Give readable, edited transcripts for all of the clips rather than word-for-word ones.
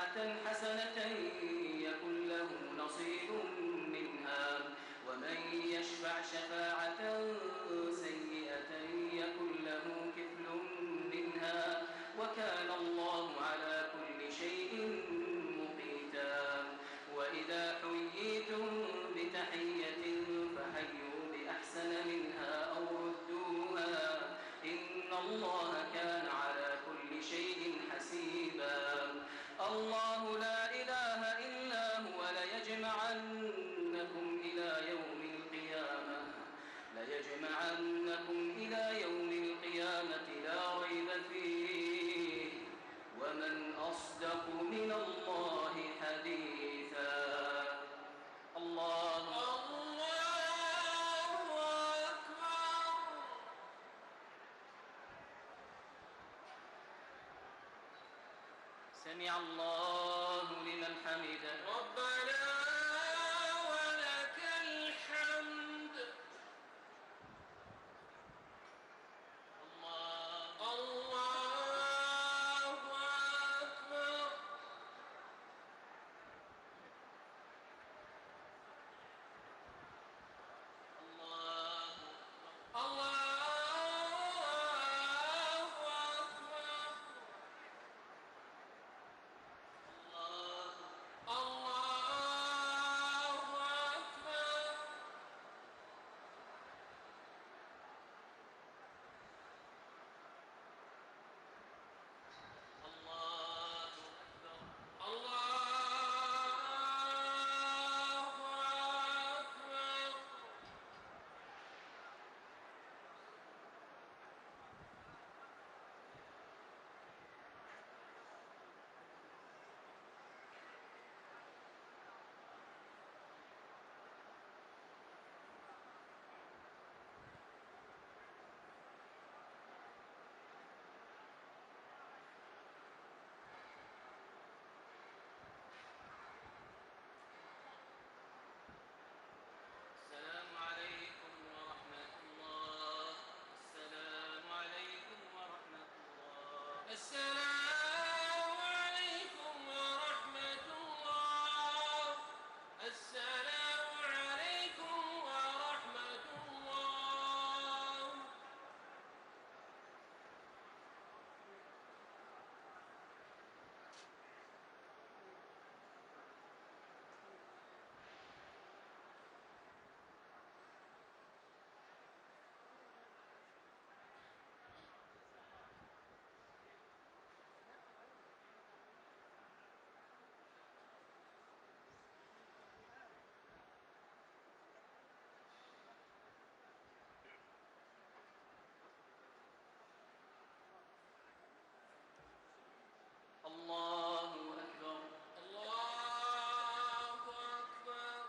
شفاعة حسنة يكن له نصيب منها، ومن يشفع شفاعة سيئة يكن له كفل منها، وكان الله على كل شيء مقيتا. وإذا حييتم بتحية فحيوا بأحسن منها أو ردوها، إن الله كان على كل شيء حسيبا. الله لا إله إلا هو ليجمعنكم إلى يوم القيامة لا ريب فيه، ومن أصدق من الله حديثا. الله أكبر. سمع الله لمن حمده. ربنا ولك الحمد. الله أكبر. الله السلام عليكم ورحمة الله. السلام عليكم ورحمة الله. السلام عليكم ورحمة الله. السلام عليكم ورحمة الله. الله أكبر. الله أكبر.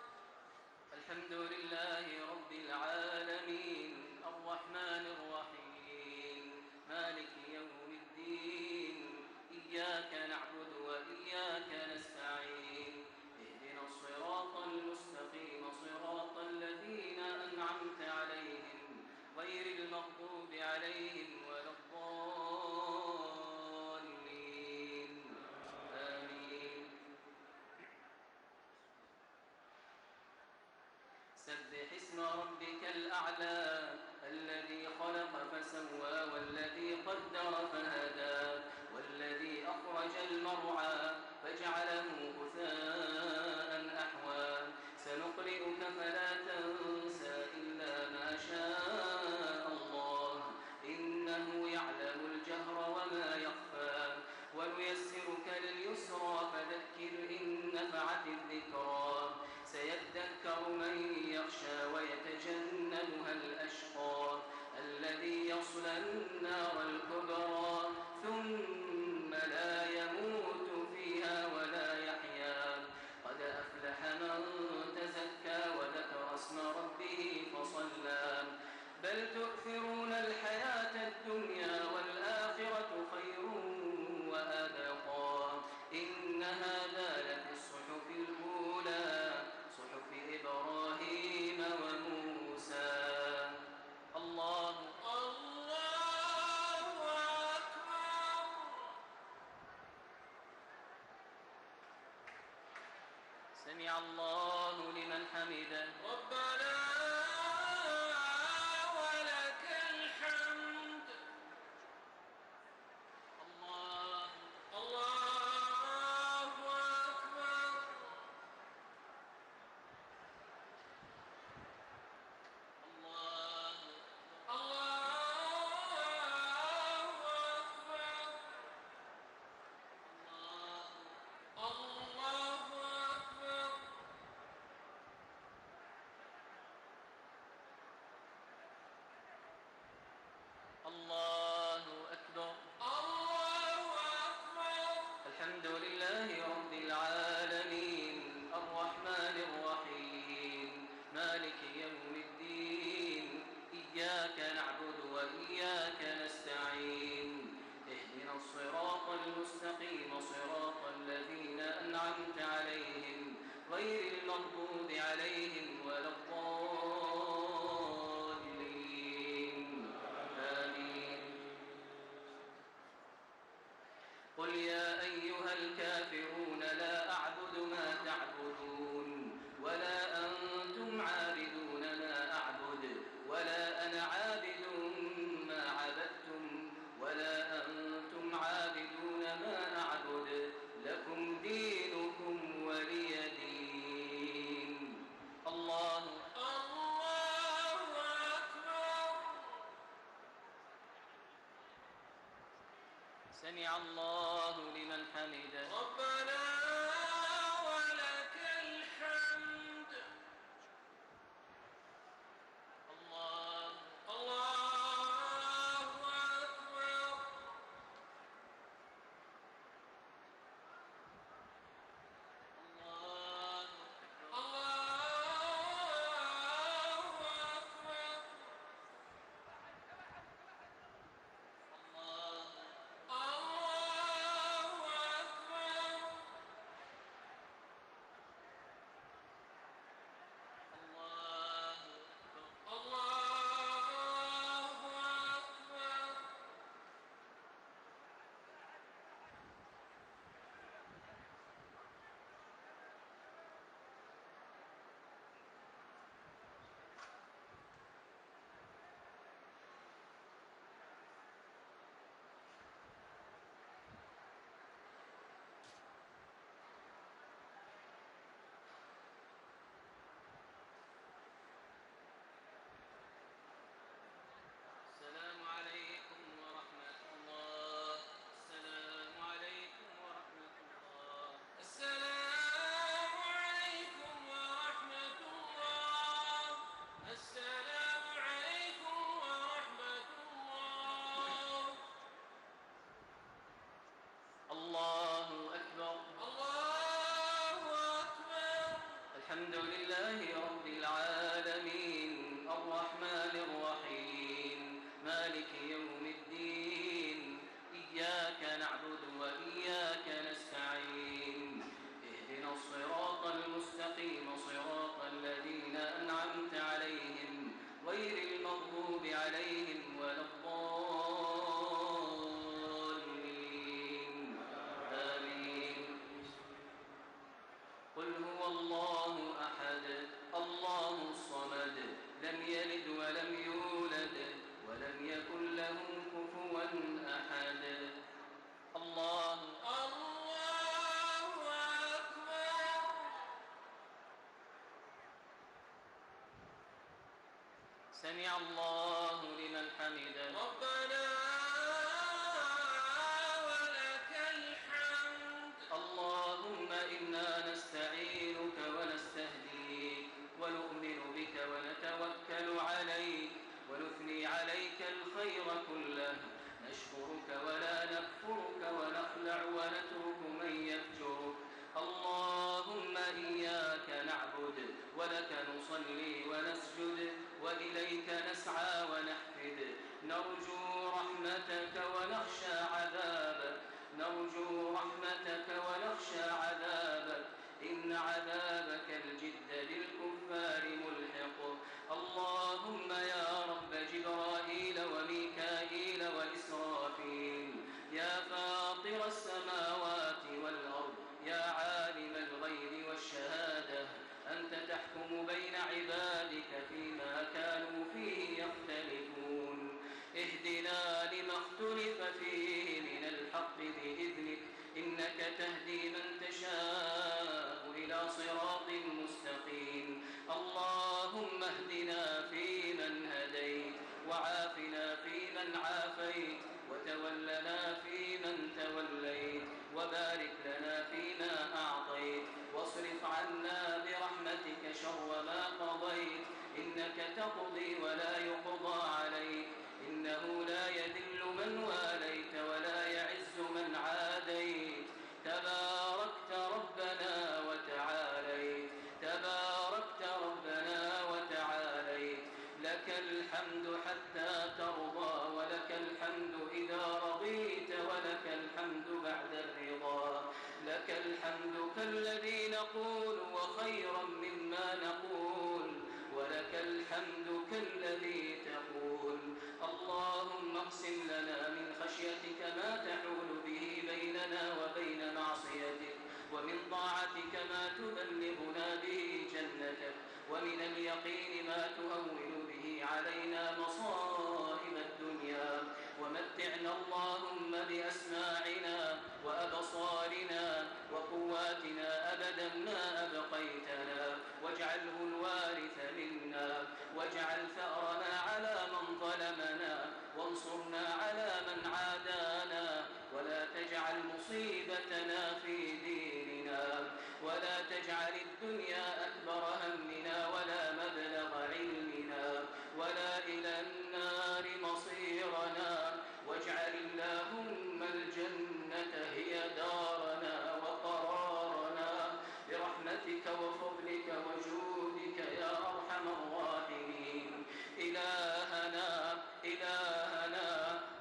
الحمد لله رب العالمين الرحمن الرحيم مالك يوم الدين، إياك نعبد وإياك نستعين، اهدنا الصراط المستقيم صراط الذين أنعمت عليهم غير المغضوب عليهم ولا الضالين. آمين. سبح اسم ربك الأعلى الذي خلق فسوى والذي قدر فهدى والذي أخرج المرعى فجعله غثاء أحوى سنقرئك فلا تنسى إلا ما شاء الله إنه يعلم الجهر وما يخفى ونيسرك لليسرى فذكر إن نفعت الذكرى سيذكر من يخشى ويتجنبها الأشقى الذي يصلى النار الكبرى ثم لا يموت فيها ولا يحيا قد أفلح من تزكى وذكر اسم ربه فصلى بل تؤثرون الحياة الدنيا والآخرة خير وأبقى إن هذا لفي الصحف الأولى صحف إبراهيم وموسى. الله سمع الله لمن حمده. ربنا ولك الحمد. الله الله أكبر. الله الله أكبر. الله أكبر. الله أكبر. الله أكبر. الحمد لله رب العالمين الرحمن الرحيم مالك يوم الدين إياك نعبد وإياك نستعين اهدنا الصراط المستقيم صراط الذين أنعمت عليهم غير المغضوب عليهم ولا الضالين آمين. قل يا أيها الكافرون لا أعبد ما تعبدون ولا أنتم عابدون ما أعبد ولا أنا عابد ما عبدتم ولا أنتم عابدون ما أعبد لكم دينكم ولي دين. الله أكبر. سمع الله لمن حمده. ربنا ولك الحمد. الله الله أكبر. الله الله أكبر. الله الله أكبر. الله الله أكبر. السلام عليكم ورحمة الله. السلام عليكم ورحمة الله. السلام عليكم ورحمة الله. السلام عليكم ورحمة الله. الله أكبر. الله أكبر. الحمد لله رب العالمين الرحمن الرحيم مالك يوم الدين إياك نعبد وإياك نستعين اهدنا الصراط المستقيم صراط الذين أنعمت عليهم غير المغضوب عليهم ولا الضالين آمين. قل هو الله أحد الله الصمد لم يلد ولم يولد ولم يكن له كفوا أحد. الله الله أكبر. سمع الله لمن حمده. ربنا ولك الحمد. اللهم إنا نستعينك ونستهديك ونؤمن بك ونتوكل عليك ونثني عليك الخير كله نشكرك ولا نكفرك ونخلع ونترك من يفجرك. اللهم إياك نعبد ولك نصلي ونسجد وإليك نسعى ونحفد نرجو رحمتك ونخشى عذابك نرجو رحمتك ونخشى عذابك إن عذابك الجد للكفار ملحق. اللهم يا رب جبرائيل وميكائيل وإسرافيل يا فاطر السماوات والأرض يا عالم الغيب والشهادة تحكم بين عبادك فيما كانوا فيه يختلفون اهدنا لما اختلف فيه من الحق بإذنك إنك تهدي من تشاء إلى صراط مستقيم اللهم اهدنا فيمن هديت وعافنا فيمن عافيت وتولنا فيمن توليت وبارك لنا فيما أعطيت واصرف عنا برحمتك شر ما قضيت إنك تقضي ولا يقضى عليك إنه لا يذل من واليت ولا يعز من عاديت تباركت ربنا وتعاليت تباركت ربنا وتعاليت لك الحمد حتى ترضى ولك الحمد إذا رضيت ولك الحمد بعد الرضا لك الحمد كالذي نقول وخيرا مما نقول ولك الحمد كالذي تقول اللهم اقسم لنا من خشيتك ما تحول به بيننا وبين معصيتك ومن طاعتك ما تبلغنا به جنتك ومن اليقين ما تهون به علينا مصائب الدنيا ومتعنا اللهم بأسماعنا وأبصارنا وقواتنا أبدا ما أبقيتنا واجعله الوارث منا واجعل ثأرنا على من ظلمنا وانصرنا على من عادانا ولا تجعل مصيبتنا في ديننا ولا تجعل الدنيا أكبر همنا ولا مبلغ علمنا ولا إلى النار مصيرنا واجعل اللهم الجنة هي دارنا وقرارنا برحمتك وفضلك وجودك يا أرحم الراحمين إلهنا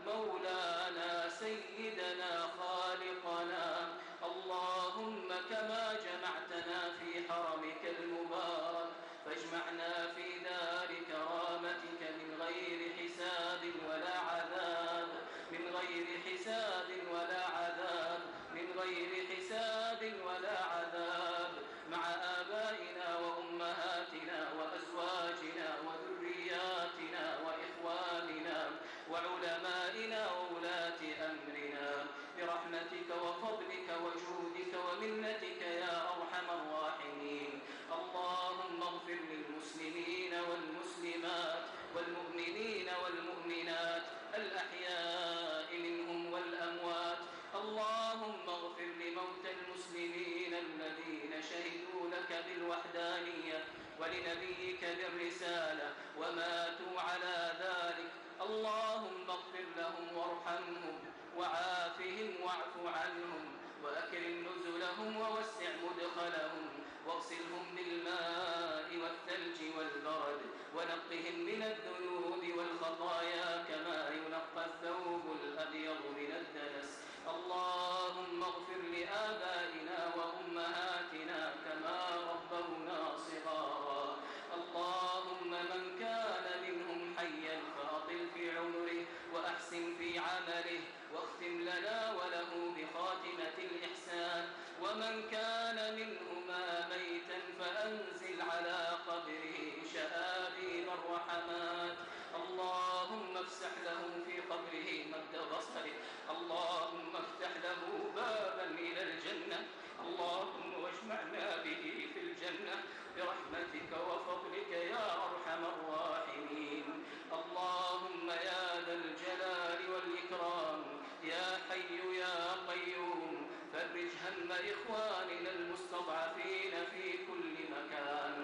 مولانا سيدنا خالقنا اللهم كما جمعتنا في حرمك المبارك فاجمعنا في دار كرامتك من غير حساب ولا عذاب من غير حساب ولا عذاب من غير حساب ولا عذاب مع آبائنا وأمهاتنا وأزواجنا وذرياتنا وإخواننا وعلمائنا وولاة أمرنا برحمتك وفضلك وجودك ومنتك يا أرحم الراحمين اللهم اغفر للمسلمين والمسلمات والمؤمنين والمؤمنات الأحياء منهم والأموات اللهم اغفر لموتى المسلمين الذين شهدوا لك بالوحدانية ولنبيك بالرسالة وماتوا على ذلك اللهم اغفر لهم وارحمهم وعافهم واعف عنهم وأكرم نزلهم ووسع مدخلهم واغسلهم بالماء والثلج والبرد ونقهم من الذنوب والخطايا كما ينقى الثوب الأبيض من الدنس اللهم اغفر لآبائنا وأمهاتنا كما ربونا صغارا اللهم من كان منهم حيا فأطل في عمره وأحسن في عمله واختم لنا وله بخاتمة الإحسان ومن كان منهما ميتا فأنزل على قبره شآبيب الرحمات اللهم افسح له في قبره مد بصره اللهم افتح له بابا إلى الجنة اللهم واجمعنا به في الجنة برحمتك وفضلك يا أرحم الراحمين اللهم يا ذا الجلال والإكرام يا حي يا قيوم فرج هم إخواننا المستضعفين في كل مكان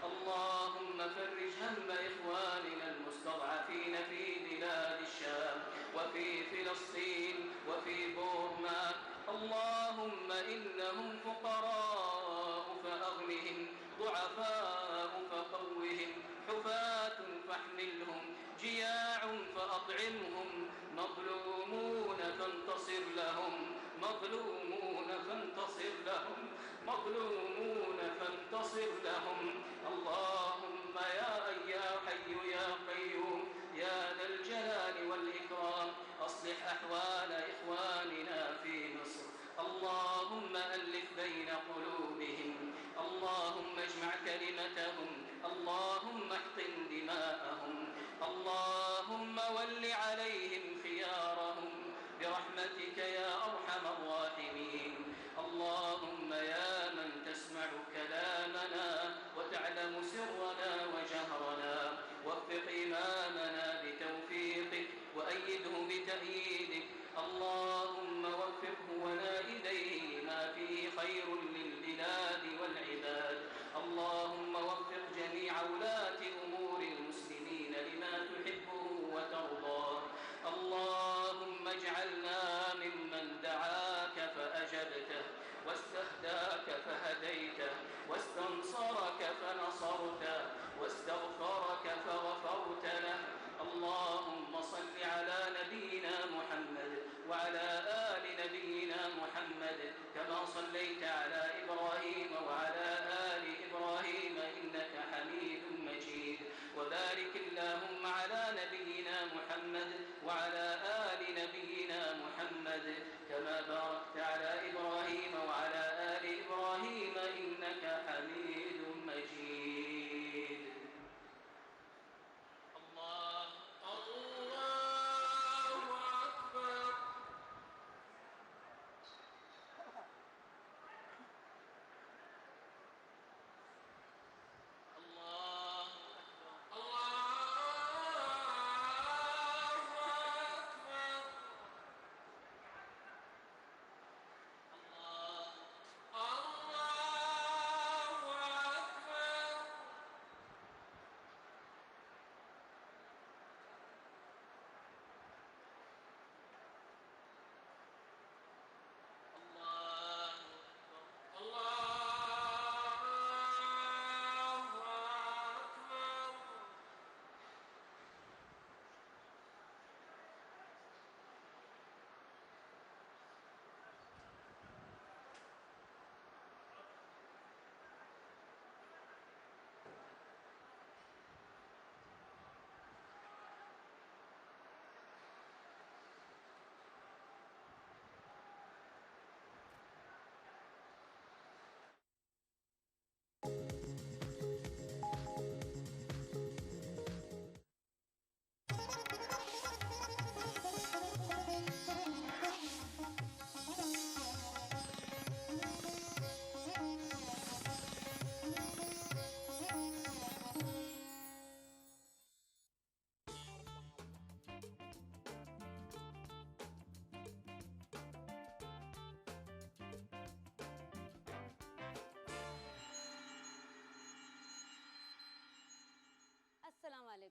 اللهم فرج هم إخواننا المستضعفين في بلاد الشام وفي فلسطين وفي بورما اللهم إنهم فقراء فأغنهم ضعفاء فقوهم حفاة فاحملهم جياع فأطعمهم مظلومون فانتصر لهم مظلومون فانتصر لهم مظلومون فانتصر لهم اللهم يا حي يا قيوم يا ذا الجلال والإكرام أصلح أحوال إخواننا في مصر اللهم ألف بين قلوبهم اللهم اجمع كلمتهم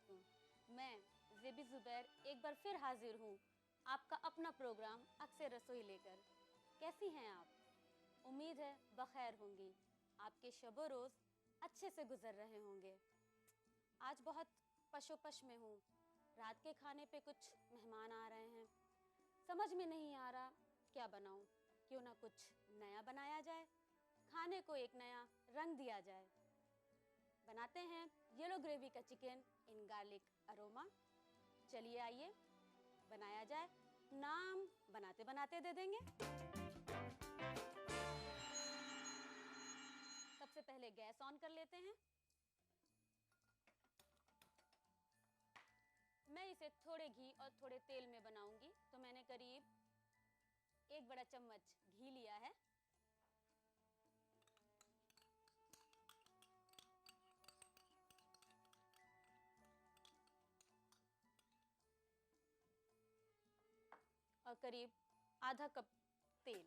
वालेकुम। मैं ज़ेबी ज़ुबैर एक बार फिर हाजिर हूँ आपका अपना प्रोग्राम अक्सर रसोई लेकर। कैसी हैं आप? उम्मीद है बखैर होंगी। आपके शबो रोज़ अच्छे से गुजर रहे होंगे। आज बहुत पशोपश में हूँ। रात के खाने पे कुछ मेहमान आ रहे हैं। समझ में नहीं आ रहा क्या बनाऊँ। क्यों ना कुछ नया बनाया जाए, खाने को एक नया रंग दिया जाए। बनाते हैं येलो ग्रेवी का चिकन इन गार्लिक अरोमा। चलिए आइए बनाया जाए। नाम बनाते बनाते दे देंगे। सबसे पहले गैस ऑन कर लेते हैं। मैं इसे थोड़े घी और थोड़े तेल में बनाऊंगी, तो मैंने करीब 1 बड़ा चम्मच घी लिया है। और करीब आधा कप तेल।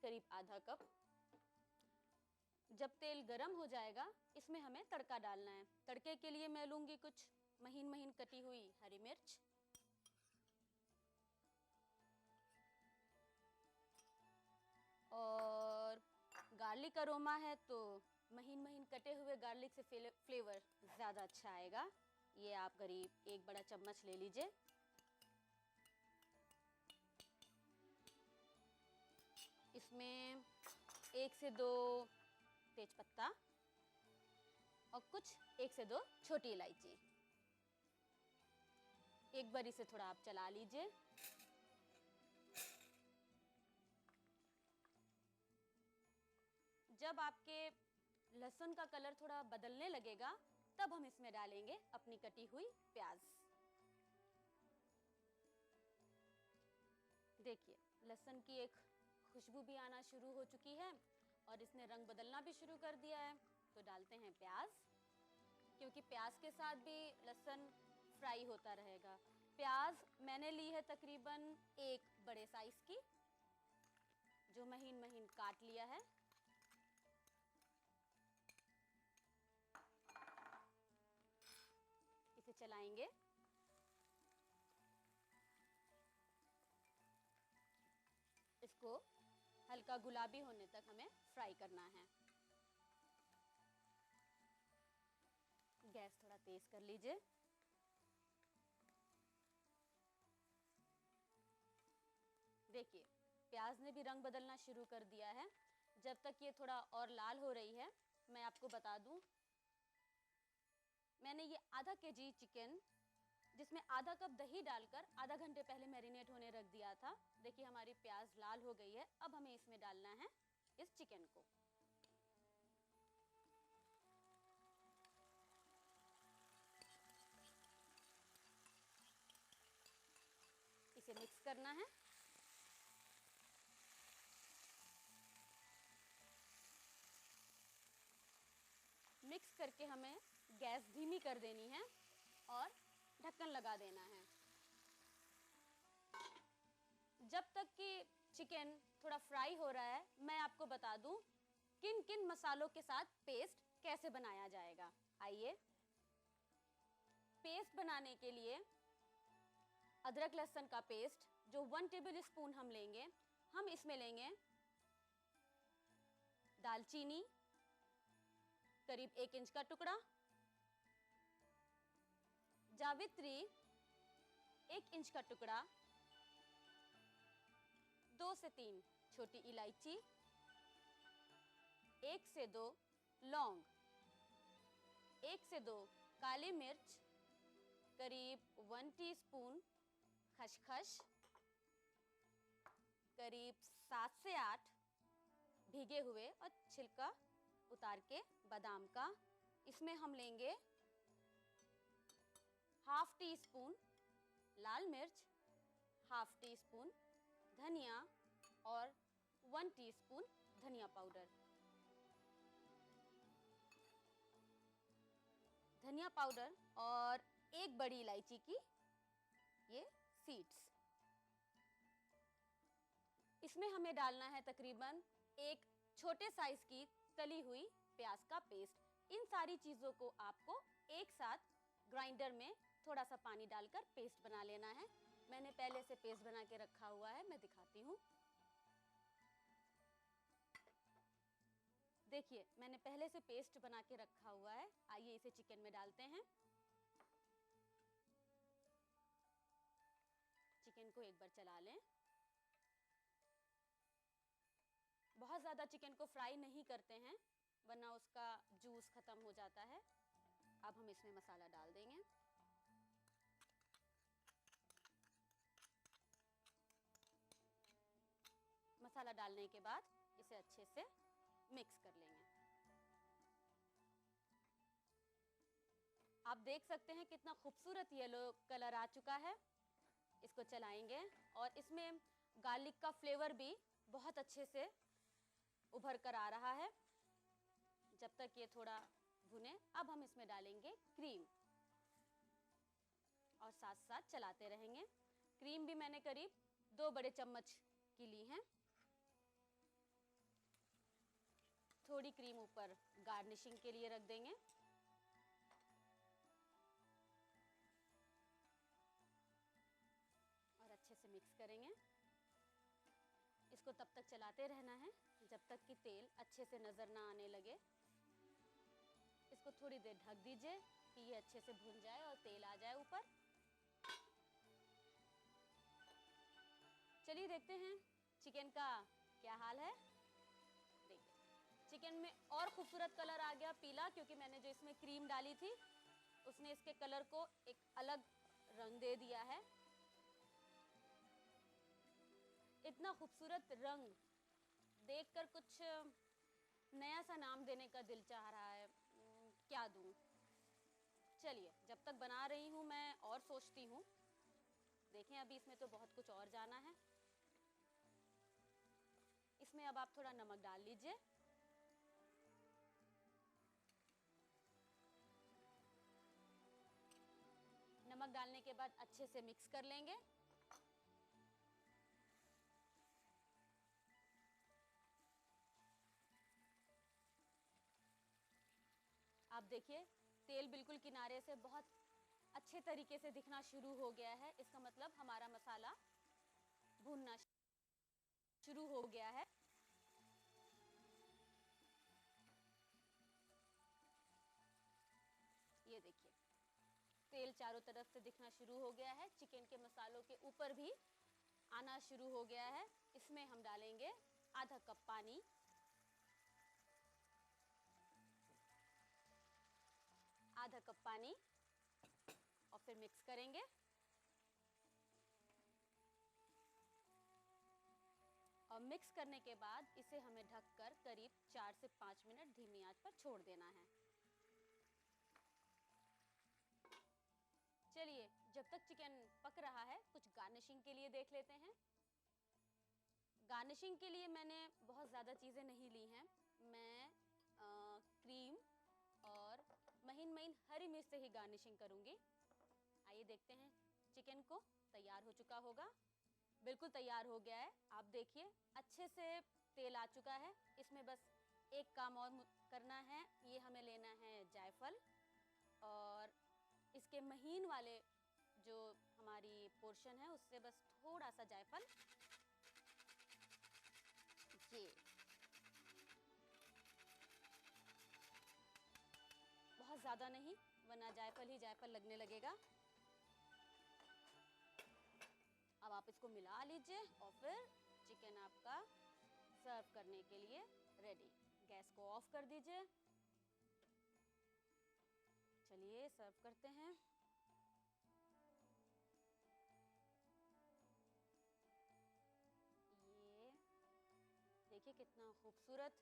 करीब आधा कप। जब तेल गरम हो जाएगा, इसमें हमें तड़का डालना है। तड़के के लिए मैं लूंगी कुछ महीन महीन कटी हुई हरी मिर्च, और गार्लिक अरोमा है तो महीन महीन कटे हुए गार्लिक से फ्लेवर ज़्यादा अच्छा आएगा। ये आप करीब 1 बड़ा चम्मच ले लीजिए। इसमें 1 से 2 तेजपत्ता और कुछ 1 से 2 छोटी इलायची। एक बार इसे थोड़ा आप चला लीजिए। जब आपके लहसुन का कलर थोड़ा बदलने लगेगा, तब हम इसमें डालेंगे अपनी कटी हुई प्याज। देखिए लहसुन की एक खुशबू भी आना शुरू हो चुकी है और इसने रंग बदलना भी शुरू कर दिया है। तो डालते हैं प्याज, क्योंकि प्याज के साथ भी लहसुन फ्राई होता रहेगा। प्याज मैंने ली है तकरीबन 1 बड़े साइज की, जो महीन महीन काट लिया है। इसे चलाएंगे। इसको हल्का गुलाबी होने तक हमें फ्राई करना है। गैस थोड़ा तेज कर लीजिए। देखिए प्याज ने भी रंग बदलना शुरू कर दिया है। जब तक ये थोड़ा और लाल हो रही है, मैं आपको बता दूं, मैंने ये आधा केजी चिकन, जिसमें आधा कप दही डालकर आधा घंटे पहले मैरिनेट होने रख दिया था। देखिए हमारी प्याज लाल हो गई है। अब हमें इसमें डालना है इस चिकन को। इसे मिक्स करना है। मिक्स करके हमें गैस धीमी कर देनी है और ढक्कन लगा देना है। जब तक कि चिकन थोड़ा फ्राई हो रहा है, मैं आपको बता दूं किन किन मसालों के साथ पेस्ट कैसे बनाया जाएगा। आइए, पेस्ट बनाने के लिए अदरक लहसुन का पेस्ट जो 1 टेबल स्पून हम लेंगे। हम इसमें लेंगे दालचीनी करीब 1 इंच का टुकड़ा, जावित्री 1 इंच का टुकड़ा, 2 से 3 छोटी इलायची, 1 से 2 लौंग, 1 से 2 काली मिर्च, करीब 1 टीस्पून खसखस, करीब 7 से 8 भीगे हुए और छिलका उतार के बादाम का। इसमें हम लेंगे ½ टीस्पून लाल मिर्च, ½ टीस्पून धनिया और 1 टीस्पून धनिया पाउडर। धनिया पाउडर और 1 बड़ी इलायची की ये सीड्स। इसमें हमें डालना है तकरीबन एक छोटे साइज की तली हुई प्याज का पेस्ट। इन सारी चीज़ों को आपको एक साथ ग्राइंडर में थोड़ा सा पानी डालकर पेस्ट बना लेना है। मैंने पहले से पेस्ट बना के रखा हुआ है, मैं दिखाती हूँ। देखिए मैंने पहले से पेस्ट बना के रखा हुआ है। आइए इसे चिकन में डालते हैं। चिकन को एक बार चला लें। बहुत ज़्यादा चिकन को फ्राई नहीं करते हैं वरना उसका जूस खत्म हो जाता है। अब हम इसमें मसाला डाल देंगे। मसाला डालने के बाद इसे अच्छे से मिक्स कर लेंगे। आप देख सकते हैं कितना खूबसूरत येलो कलर आ चुका है। इसको चलाएंगे और इसमें गार्लिक का फ्लेवर भी बहुत अच्छे से उभर कर आ रहा है। जब तक ये थोड़ा भुने, अब हम इसमें डालेंगे क्रीम और साथ साथ चलाते रहेंगे। क्रीम भी मैंने करीब 2 बड़े चम्मच की ली है। थोड़ी क्रीम ऊपर गार्निशिंग के लिए रख देंगे। और अच्छे से मिक्स करेंगे। इसको तब तक चलाते रहना है जब तक कि तेल अच्छे से नज़र ना आने लगे। इसको थोड़ी देर ढक दीजिए कि ये अच्छे से भुन जाए और तेल आ जाए ऊपर। चलिए देखते हैं चिकन का क्या हाल है। देखिए चिकन में और खूबसूरत कलर आ गया पीला, क्योंकि मैंने जो इसमें क्रीम डाली थी उसने इसके कलर को एक अलग रंग दे दिया है। इतना खूबसूरत रंग देखकर कुछ नया सा नाम देने का दिल चाह रहा है। क्या दूं? चलिए जब तक बना रही हूँ मैं और सोचती हूँ। देखें अभी इसमें तो बहुत कुछ और जाना है। इसमें अब आप थोड़ा नमक डाल लीजिए। नमक डालने के बाद अच्छे से मिक्स कर लेंगे। आप देखिए तेल बिल्कुल किनारे से बहुत अच्छे तरीके से दिखना शुरू हो गया है। इसका मतलब हमारा मसाला भूनना शुरू हो गया है। ये देखिए तेल चारों तरफ से दिखना शुरू हो गया है। चिकन के मसालों के ऊपर भी आना शुरू हो गया है। इसमें हम डालेंगे आधा कप पानी। आधा कप पानी और फिर मिक्स करेंगे। और मिक्स करने के बाद इसे हमें ढककर करीब 4 से 5 मिनट धीमी आंच पर छोड़ देना है। चलिए जब तक चिकन पक रहा है कुछ गार्निशिंग के लिए देख लेते हैं। गार्निशिंग के लिए मैंने बहुत ज़्यादा चीज़ें नहीं ली हैं। मैं क्रीम और महीन महीन हरी मिर्च से ही गार्निशिंग करूँगी। आइए देखते हैं चिकन को तैयार हो चुका होगा। बिल्कुल तैयार हो गया है। आप देखिए अच्छे से तेल आ चुका है। इसमें बस एक काम और करना है। ये हमें लेना है जायफल और इसके महीन वाले जो हमारी पोर्शन है उससे बस थोड़ा सा जायफल, ये बहुत ज़्यादा नहीं वरना जायफल ही जायफल लगने लगेगा। अब आप इसको मिला लीजिए और फिर चिकन आपका सर्व करने के लिए रेडी। गैस को ऑफ कर दीजिए। चलिए सर्व करते हैं। ये देखिए कितना खूबसूरत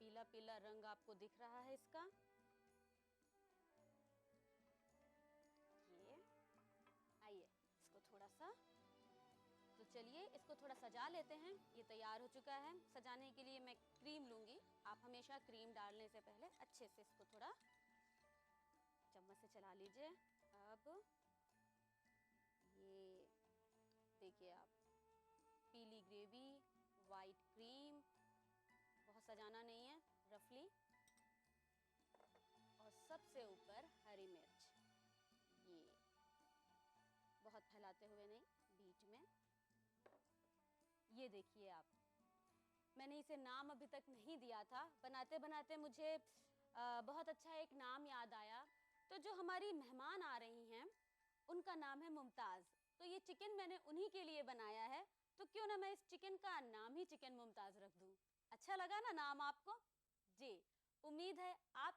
पीला पीला रंग आपको दिख रहा है इसका। ये आइए इसको थोड़ा सा, तो चलिए इसको थोड़ा सजा लेते हैं। ये तैयार हो चुका है। सजाने के लिए मैं क्रीम लूँगी। आप हमेशा क्रीम डालने से पहले अच्छे से इसको थोड़ा चम्मच से चला लीजिए। अब ये देखिए आप पीली ग्रेवी वाइट क्रीम, बहुत सजाना नहीं है, रफली, और सबसे ऊपर हरी मिर्च, ये बहुत फैलाते हुए नहीं, बीच में। ये देखिए आप, मैंने इसे नाम अभी तक नहीं दिया था, बनाते बनाते मुझे बहुत अच्छा एक नाम याद आया। तो जो हमारी मेहमान आ रही हैं उनका नाम है मुमताज़, तो ये चिकन मैंने उन्हीं के लिए बनाया है, तो क्यों ना मैं इस चिकन का नाम ही चिकन मुमताज़ रख दूं। अच्छा लगा ना नाम आपको? जी, उम्मीद है आप